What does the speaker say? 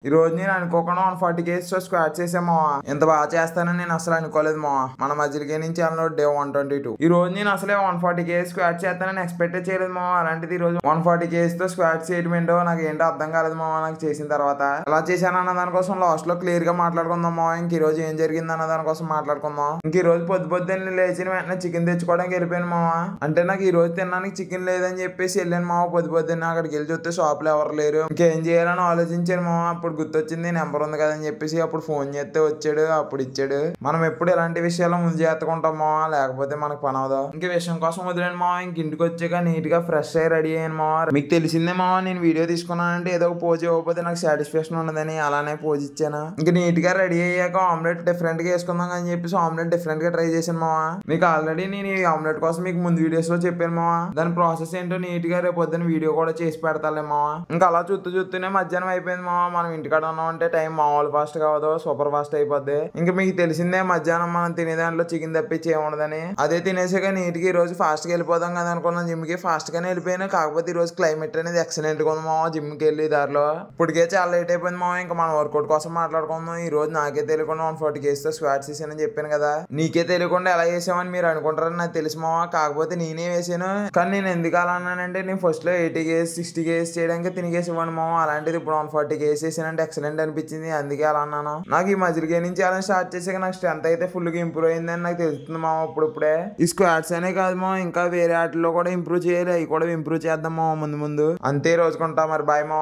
ఈ రోజు నేను అనుకోకుండా 140 కేజీస్ స్క్వాట్ చేసామో ఎంత బాగా చేస్తానని నేను అసలు అనుకోలేదు మా మన మజిల్కే నుంచి అన్న డే 122. ఈ రోజు నేను అసలే 140 కేజీస్ స్క్వాట్ చేస్తానని ఎక్స్పెక్ట్ చేయలేదు మా. అలాంటిది ఈ రోజు 140 కేజీస్ తో స్క్వాట్ చేయడం ఏంటో నాకు ఏంటో అర్థం కాలేదు మా. నాకు చేసిన తర్వాత ఎలా చేశాను అన్న దానికోసం లాస్ట్ లో క్లియర్ గా మాట్లాడుకుందాం మా. ఇంక ఈ రోజు ఏం జరిగింది అన్న దానికోసం మాట్లాడుకుందాం. ఇంక ఈ రోజు పొద్దున్న లేచిన వెంటనే చికెన్ తెచ్చుకోవడానికి వెళ్ళిపోయాను మా. అంటే నాకు ఈ రోజు తినడానికి చికెన్ లేదని చెప్పేసి వెళ్ళాను మా. పొద్దున్న అక్కడికి వెళ్ళి చూస్తే షాప్ లో ఎవరు లేరు. ఇంకేం చేయాలని ఆలోచించాను మా. అప్పుడు గుర్తొచ్చింది నెంబర్ ఉంది కదని చెప్పేసి అప్పుడు ఫోన్ చేస్తే వచ్చాడు. అప్పుడు ఇచ్చాడు. మనం ఎప్పుడు ఇలాంటి విషయాల్లో ముందు చేతుకుంటామో లేకపోతే మనకు పని అవదు. ఇంక విషయం కోసం వదిలేను మా. ఇంక ఇంటికి వచ్చాక నీట్ గా ఫ్రెష్ అయ్యి రెడీ అయ్యాను మా. మీకు తెలిసిందే మా, నేను వీడియో తీసుకున్నానంటే ఏదో పోజ్ ఇవ్వకపోతే నాకు సాటిస్ఫాక్షన్ ఉండదని అలానే పోజ్ ఇచ్చాను. ఇంక నీట్ గా రెడీ అయ్యాక ఆమ్లెట్ డిఫరెంట్ గా వేసుకుందాం అని చెప్పేసి ఆమ్లెట్ డిఫరెంట్ గా ట్రై చేశాను మా. మీకు ఆల్రెడీ నేను ఈ ఆమ్లెట్ కోసం మీకు ముందు వీడియోస్ లో చెప్పాను మా. దాని ప్రాసెస్ ఏంటో నీట్ గా రేపు పొద్దున్న వీడియో కూడా చేసి పెడతాలే మా. ఇంకా అలా చూస్తూనే మధ్యాహ్నం అయిపోయింది మా. మనం ఇంటికాడ ఉన్నాం అంటే టైం మామూలు ఫాస్ట్ కావదు, సూపర్ ఫాస్ట్ అయిపోద్ది. ఇంకా మీకు తెలిసిందే మధ్యాహ్నం మనం తినే దాంట్లో చికెన్ తప్పించి ఏముండదని. అదే తినేసాక నీట్ గా ఈ రోజు ఫాస్ట్ గా వెళ్ళిపోదాం కదా అనుకున్నాం. జిమ్ కి ఫాస్ట్ గానే వెళ్ళిపోయాను. కాకపోతే ఈ రోజు క్లైమేట్ అనేది ఎక్సలెంట్ గా ఉంది మా. జిమ్ కి వెళ్ళి దారిలో ఇప్పటికే చాలా లేట్ అయిపోయింది మా. ఇంకా మనం వర్కౌట్ కోసం మాట్లాడుకుందాం. ఈ రోజు నాకే తెలియకుండా 140 కేజీస్ తో స్క్వాట్ చేసానని చెప్పాను కదా. నీకే తెలియకుండా ఎలా చేసామని మీరు అనుకుంటారని నాకు తెలుసు మా. కాకపోతే నేనే వేసాను. కానీ నేను ఎందుకు అలా అన్నానంటే నేను ఫస్ట్ లో 80 కేజీస్ 60 కేజీస్ చేయడానికి తినిగేసి ఇవ్వండి మా. అలాంటిది ఇప్పుడు 140 కేజీస్ చేసానంటే ఎక్సలెంట్ అనిపించింది. అందుకే అలా అన్నాను. నాకు ఈ మజిల్ గేమ్ నుంచి అలా స్టార్ట్ చేసాక నాకు స్ట్రెంత్ అయితే ఫుల్ గా ఇంప్రూవ్ అయిందని నాకు తెలుస్తుంది మా. ఇప్పుడే ఈ స్క్వాట్స్ అనే కాదు మా, ఇంకా వేరే వాటిలో కూడా ఇంప్రూవ్ చేయాలి. అవి కూడా ఇంప్రూవ్ చేద్దాం మా ముందు. అంతే రోజుకుంటా మరి. బాయ్ మా.